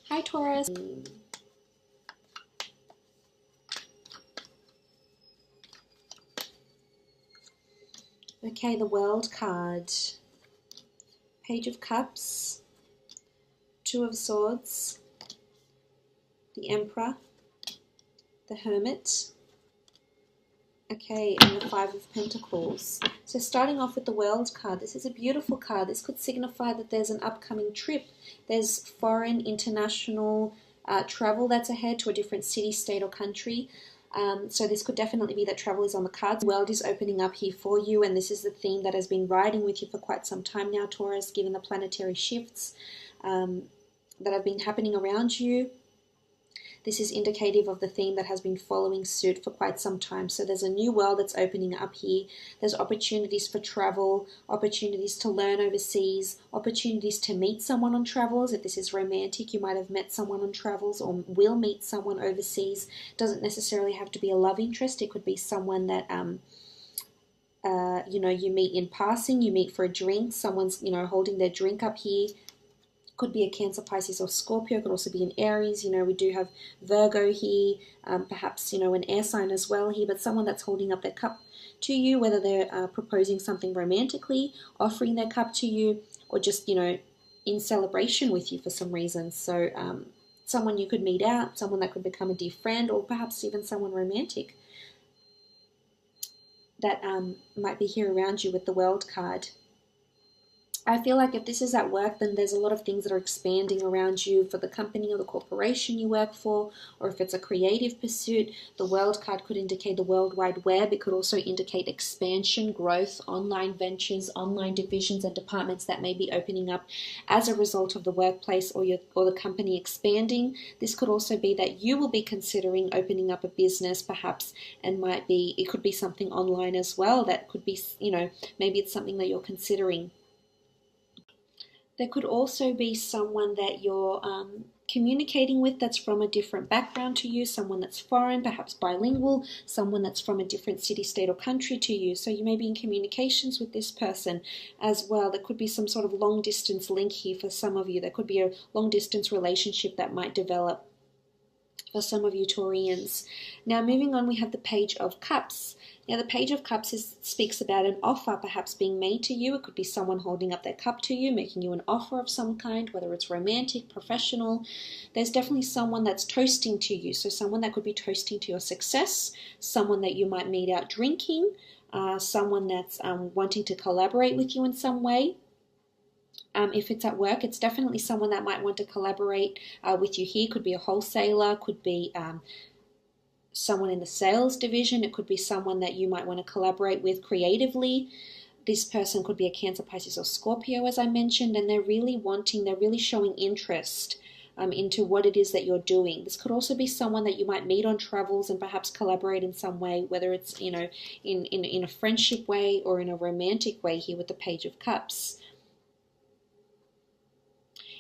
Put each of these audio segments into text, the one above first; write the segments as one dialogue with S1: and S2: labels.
S1: Hi, Taurus. Okay, the World card. Page of Cups, Two of Swords, the Emperor, the Hermit, okay, and the Five of Pentacles. So starting off with the World card, this is a beautiful card. This could signify that there's an upcoming trip. There's foreign, international travel that's ahead to a different city, state, or country. So this could definitely be that travel is on the cards. The world is opening up here for you, and this is the theme that has been riding with you for quite some time now, Taurus, given the planetary shifts that have been happening around you. This is indicative of the theme that has been following suit for quite some time. So there's a new world that's opening up here. There's opportunities for travel, opportunities to learn overseas, opportunities to meet someone on travels. If this is romantic, you might have met someone on travels or will meet someone overseas. Doesn't necessarily have to be a love interest. It could be someone that you meet in passing, you meet for a drink. Someone's holding their drink up here. Could be a Cancer, Pisces, or Scorpio. Could also be an Aries. We do have Virgo here, perhaps, an air sign as well here, but someone that's holding up their cup to you, whether they're proposing something romantically, offering their cup to you, or just, in celebration with you for some reason. So someone you could meet out, someone that could become a dear friend, or perhaps even someone romantic that might be here around you with the World card. I feel like if this is at work, then there's a lot of things that are expanding around you for the company or the corporation you work for, or if it's a creative pursuit, the World card could indicate the World Wide Web. It could also indicate expansion, growth, online ventures, online divisions and departments that may be opening up as a result of the workplace or the company expanding. This could also be that you will be considering opening up a business, perhaps, and it could be something online as well. That could be, maybe it's something that you're considering. There could also be someone that you're communicating with that's from a different background to you, someone that's foreign, perhaps bilingual, someone that's from a different city, state, or country to you. So you may be in communications with this person as well. There could be some sort of long-distance link here for some of you. There could be a long-distance relationship that might develop for some of you Taurians. Now, moving on, we have the Page of Cups. Now, the Page of Cups speaks about an offer perhaps being made to you. It could be someone holding up their cup to you, making you an offer of some kind, whether it's romantic, professional. There's definitely someone that's toasting to you. So someone that could be toasting to your success, someone that you might meet out drinking, someone that's wanting to collaborate with you in some way. If it's at work, it's definitely someone that might want to collaborate with you here. Could be a wholesaler, could be someone in the sales division. It could be someone that you might want to collaborate with creatively. This person could be a Cancer, Pisces, or Scorpio, as I mentioned, and they're really showing interest into what it is that you're doing. This could also be someone that you might meet on travels and perhaps collaborate in some way, whether it's, in a friendship way or in a romantic way here with the Page of Cups.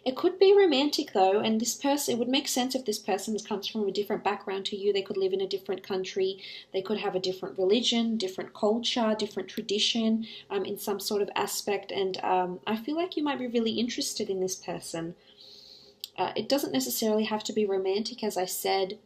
S1: It could be romantic though, and it would make sense if this person comes from a different background to you. They could live in a different country, they could have a different religion, different culture, different tradition in some sort of aspect, and I feel like you might be really interested in this person. It doesn't necessarily have to be romantic, as I said.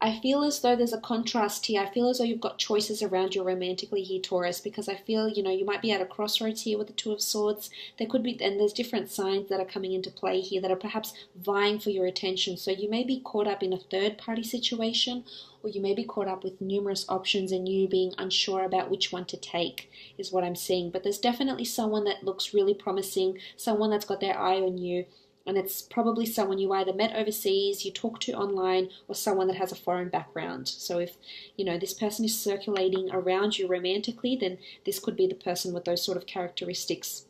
S1: I feel as though there's a contrast here. I feel as though you've got choices around you romantically here, Taurus, because I feel, you might be at a crossroads here with the Two of Swords. There could be, and there's different signs that are coming into play here that are perhaps vying for your attention. So you may be caught up in a third-party situation, or you may be caught up with numerous options and you being unsure about which one to take, is what I'm seeing. But there's definitely someone that looks really promising, someone that's got their eye on you. And it's probably someone you either met overseas, you talk to online, or someone that has a foreign background. So if, this person is circulating around you romantically, then this could be the person with those sort of characteristics.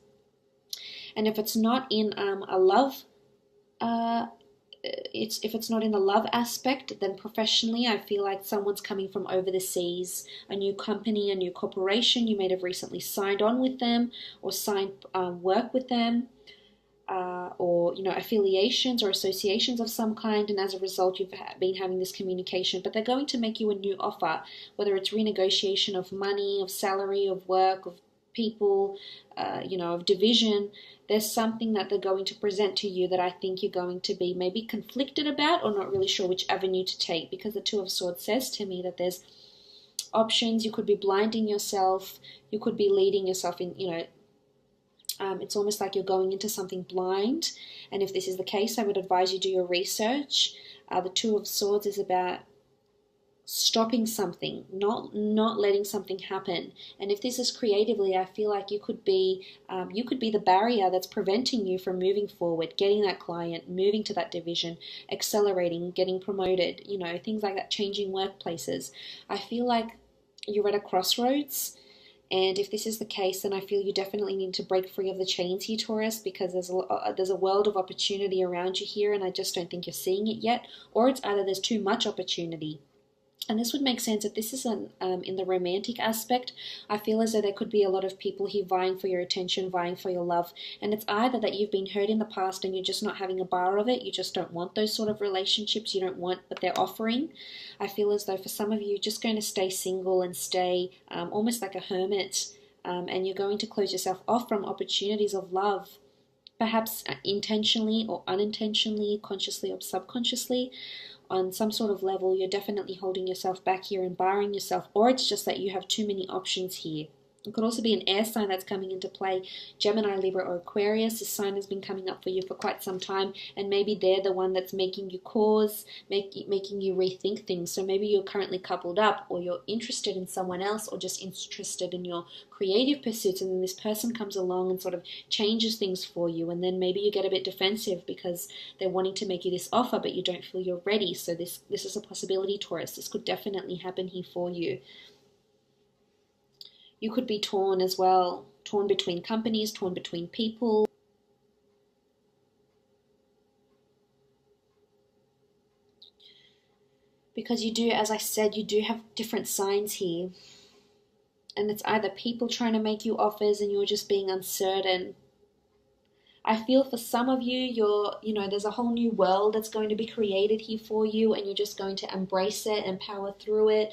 S1: And if it's not in a love, if it's not in the love aspect, then professionally, I feel like someone's coming from over the seas, a new company, a new corporation. You may have recently signed on with them or signed work with them. Or affiliations or associations of some kind, and as a result you've been having this communication, but they're going to make you a new offer, whether it's renegotiation of money, of salary, of work, of people, of division. There's something that they're going to present to you that I think you're going to be maybe conflicted about, or not really sure which avenue to take, because the Two of Swords says to me that there's options. You could be blinding yourself, you could be leading yourself in, it's almost like you're going into something blind. And if this is the case, I would advise you do your research. The Two of Swords is about stopping something, not letting something happen. And if this is creatively, I feel like you could be the barrier that's preventing you from moving forward, getting that client, moving to that division, accelerating, getting promoted, things like that, changing workplaces. I feel like you're at a crossroads. And if this is the case, then I feel you definitely need to break free of the chains here, Taurus, because there's a world of opportunity around you here, and I just don't think you're seeing it yet. Or it's either there's too much opportunity. And this would make sense if this is in the romantic aspect. I feel as though there could be a lot of people here vying for your attention, vying for your love. And it's either that you've been hurt in the past and you're just not having a bar of it. You just don't want those sort of relationships. You don't want what they're offering. I feel as though for some of you, you're just going to stay single and stay almost like a hermit. And you're going to close yourself off from opportunities of love. Perhaps intentionally or unintentionally, consciously or subconsciously. On some sort of level, you're definitely holding yourself back here and barring yourself, or it's just that you have too many options here. It could also be an air sign that's coming into play, Gemini, Libra, or Aquarius. This sign has been coming up for you for quite some time, and maybe they're the one that's making you making you rethink things. So maybe you're currently coupled up, or you're interested in someone else, or just interested in your creative pursuits, and then this person comes along and sort of changes things for you, and then maybe you get a bit defensive because they're wanting to make you this offer, but you don't feel you're ready. So this is a possibility, Taurus. This could definitely happen here for you. You could be torn as well, torn between companies, torn between people. Because you do, as I said, you do have different signs here. And it's either people trying to make you offers and you're just being uncertain. I feel for some of you, there's a whole new world that's going to be created here for you, and you're just going to embrace it and power through it.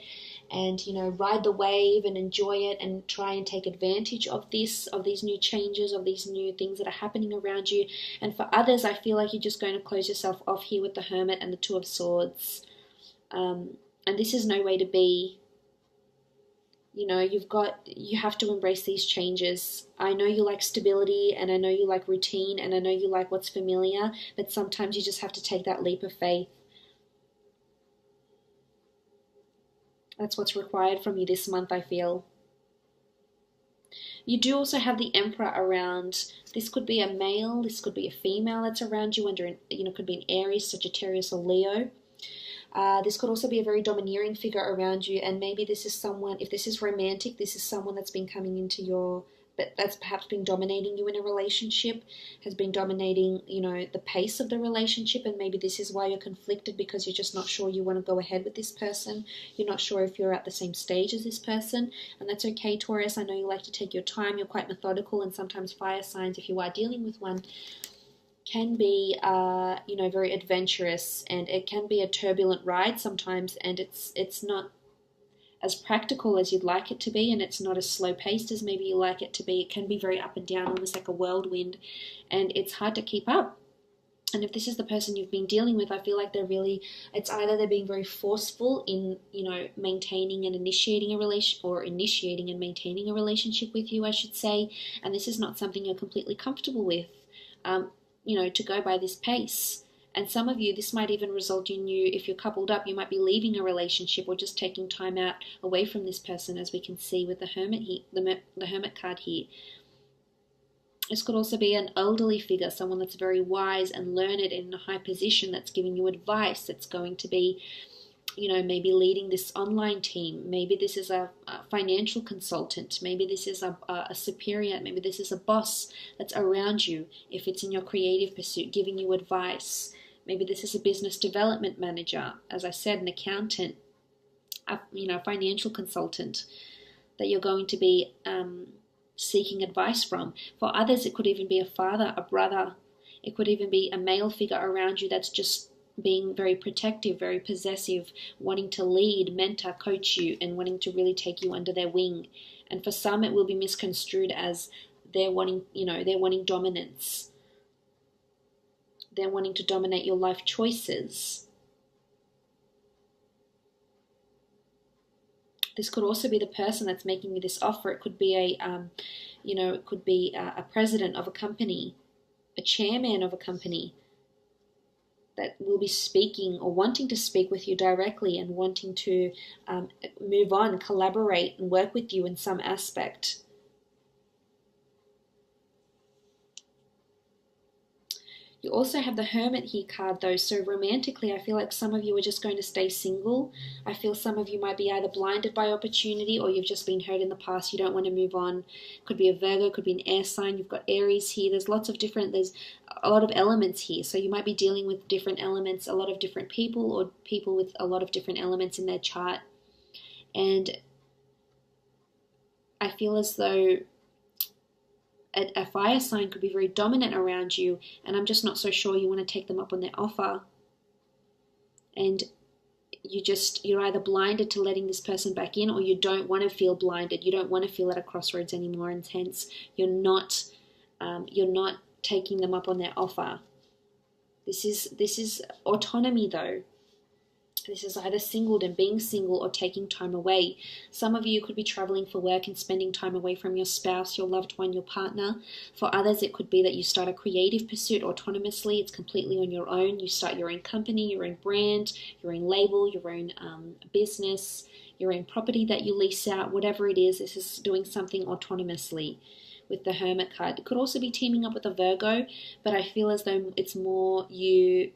S1: And ride the wave and enjoy it and try and take advantage of these new changes, of these new things that are happening around you. And for others, I feel like you're just going to close yourself off here with the Hermit and the Two of Swords. And this is no way to be. You have to embrace these changes. I know you like stability, and I know you like routine, and I know you like what's familiar, but sometimes you just have to take that leap of faith. That's what's required from you this month, I feel. You do also have the Emperor around. This could be a male, this could be a female that's around you, could be an Aries, Sagittarius, or Leo. This could also be a very domineering figure around you, and maybe this is someone, if this is romantic, this is someone that's been coming into that's perhaps been dominating you in a relationship, has been dominating, the pace of the relationship, and maybe this is why you're conflicted, because you're just not sure you want to go ahead with this person. You're not sure if you're at the same stage as this person, and that's okay, Taurus. I know you like to take your time, you're quite methodical, and sometimes fire signs, if you are dealing with one, can be, very adventurous, and it can be a turbulent ride sometimes, and it's not as practical as you'd like it to be, and it's not as slow-paced as maybe you like it to be. It can be very up and down, almost like a whirlwind, and it's hard to keep up. And if this is the person you've been dealing with, I feel like it's either they're being very forceful in, maintaining and initiating a relation, or initiating and maintaining a relationship with you, I should say, and this is not something you're completely comfortable with, to go by this pace. And some of you, this might even result in you, if you're coupled up, you might be leaving a relationship or just taking time out away from this person, as we can see with the Hermit here, the Hermit card here. This could also be an elderly figure, someone that's very wise and learned in a high position, that's giving you advice, that's going to be, maybe leading this online team. Maybe this is a financial consultant. Maybe this is a superior. Maybe this is a boss that's around you, if it's in your creative pursuit, giving you advice. Maybe this is a business development manager, as I said, an accountant, a financial consultant that you're going to be seeking advice from. For others, it could even be a father, a brother. It could even be a male figure around you that's just being very protective, very possessive, wanting to lead, mentor, coach you, and wanting to really take you under their wing. And for some, it will be misconstrued as they're wanting, they're wanting dominance. They're wanting to dominate your life choices. This could also be the person that's making you this offer. It could be it could be a president of a company, a chairman of a company, that will be speaking or wanting to speak with you directly and wanting to move on, collaborate, and work with you in some aspect. You also have the Hermit here card though, so romantically I feel like some of you are just going to stay single. I feel some of you might be either blinded by opportunity or you've just been hurt in the past, you don't want to move on. Could be a Virgo, could be an air sign, you've got Aries here, there's a lot of elements here, so you might be dealing with different elements, a lot of different people, or people with a lot of different elements in their chart. And I feel as though a fire sign could be very dominant around you, and I'm just not so sure you want to take them up on their offer. And you're either blinded to letting this person back in, or you don't want to feel blinded. You don't want to feel at a crossroads anymore, and hence you're not taking them up on their offer. This is autonomy though. This is either singled and being single or taking time away. Some of you could be traveling for work and spending time away from your spouse, your loved one, your partner. For others, it could be that you start a creative pursuit autonomously. It's completely on your own. You start your own company, your own brand, your own label, your own business, your own property that you lease out, whatever it is. This is doing something autonomously with the Hermit card. It could also be teaming up with a Virgo, but I feel as though it's more you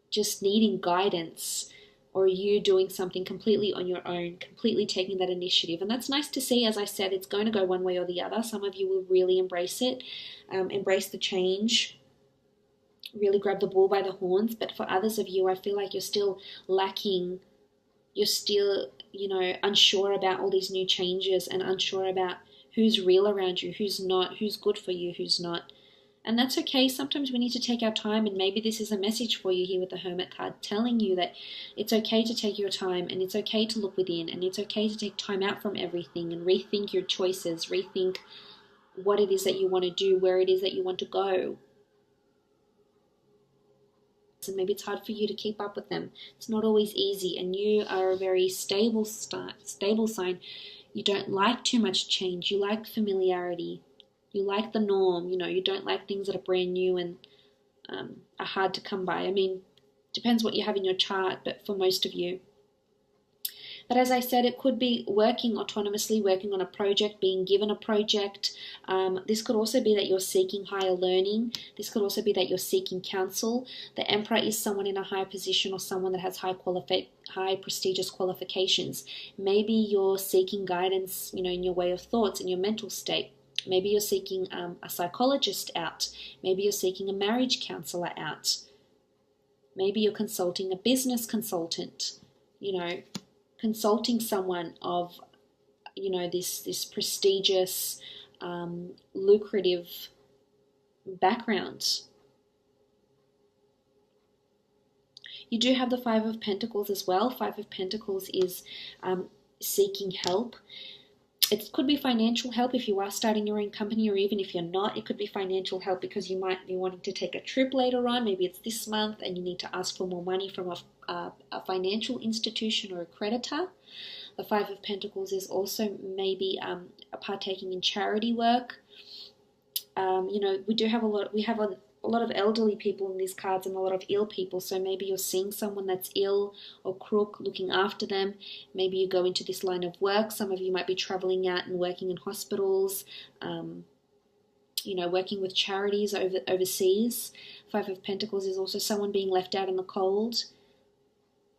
S1: just needing guidance, or you doing something completely on your own, completely taking that initiative. And that's nice to see. As I said, it's going to go one way or the other. Some of you will really embrace it, embrace the change, really grab the bull by the horns. But for others of you, I feel like you're still lacking, you're still, unsure about all these new changes and unsure about who's real around you, who's not, who's good for you, who's not. And that's okay. Sometimes we need to take our time, and maybe this is a message for you here with the Hermit card, telling you that it's okay to take your time, and it's okay to look within, and it's okay to take time out from everything and rethink your choices, rethink what it is that you want to do, where it is that you want to go. And maybe it's hard for you to keep up with them. It's not always easy, and you are a very stable sign. You don't like too much change. You like familiarity. You like the norm, you don't like things that are brand new and are hard to come by. I mean, depends what you have in your chart, but for most of you. But as I said, it could be working autonomously, working on a project, being given a project. This could also be that you're seeking higher learning. This could also be that you're seeking counsel. The Emperor is someone in a high position or someone that has high prestigious qualifications. Maybe you're seeking guidance, in your way of thoughts, in your mental state. Maybe you're seeking a psychologist out. Maybe you're seeking a marriage counselor out. Maybe you're consulting a business consultant, consulting someone of, this prestigious, lucrative background. You do have the Five of Pentacles as well. Five of Pentacles is seeking help. It could be financial help if you are starting your own company, or even if you're not, it could be financial help because you might be wanting to take a trip later on. Maybe it's this month and you need to ask for more money from a financial institution or a creditor. The Five of Pentacles is also maybe partaking in charity work. We have a lot of elderly people in these cards and a lot of ill people, so maybe you're seeing someone that's ill or crook, looking after them. Maybe you go into this line of work. Some of you might be traveling out and working in hospitals, working with charities overseas. Five of Pentacles is also someone being left out in the cold.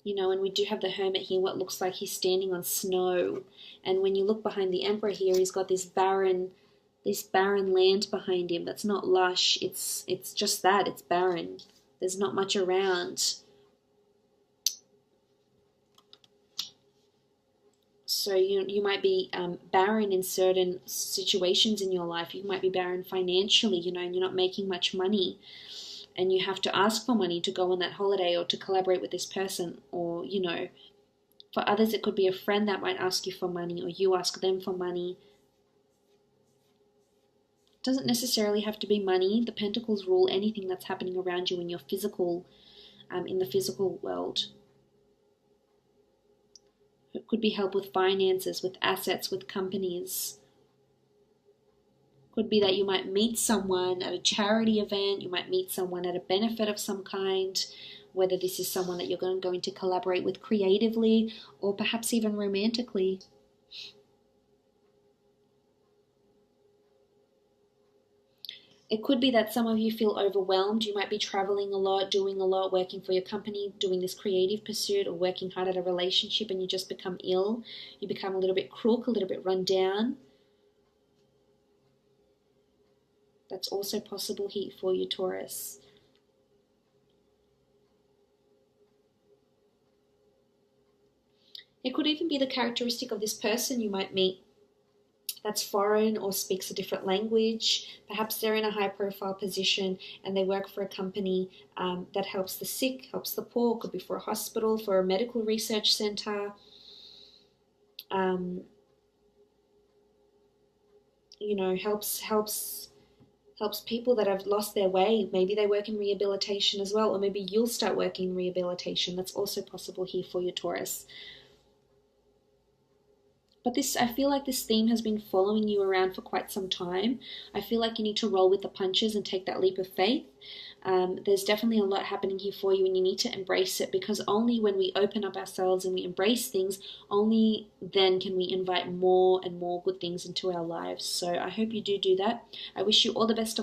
S1: And we do have the Hermit here, what looks like he's standing on snow. And when you look behind the Emperor here, he's got this barren land behind him that's not lush. It's just that, it's barren. There's not much around. So you might be barren in certain situations in your life. You might be barren financially, and you're not making much money. and you have to ask for money to go on that holiday or to collaborate with this person, or, you know, for others it could be a friend that might ask you for money, or you ask them for money. It doesn't necessarily have to be money. The Pentacles rule anything that's happening around you in your physical, in the physical world. It could be help with finances, with assets, with companies. Could be that you might meet someone at a charity event, you might meet someone at a benefit of some kind, whether this is someone that you're going to collaborate with creatively or perhaps even romantically. It could be that some of you feel overwhelmed. You might be traveling a lot, doing a lot, working for your company, doing this creative pursuit, or working hard at a relationship, and you just become ill. You become a little bit crook, a little bit run down. That's also possible here for you, Taurus. It could even be the characteristic of this person you might meet that's foreign or speaks a different language. Perhaps they're in a high-profile position and they work for a company that helps the sick, helps the poor. Could be for a hospital, for a medical research center. You know, helps people that have lost their way. Maybe they work in rehabilitation as well, or maybe you'll start working in rehabilitation. That's also possible here for you, Taurus. But I feel like this theme has been following you around for quite some time. I feel like you need to roll with the punches and take that leap of faith. There's definitely a lot happening here for you, and you need to embrace it, because only when we open up ourselves and we embrace things, only then can we invite more and more good things into our lives. So I hope you do that. I wish you all the best of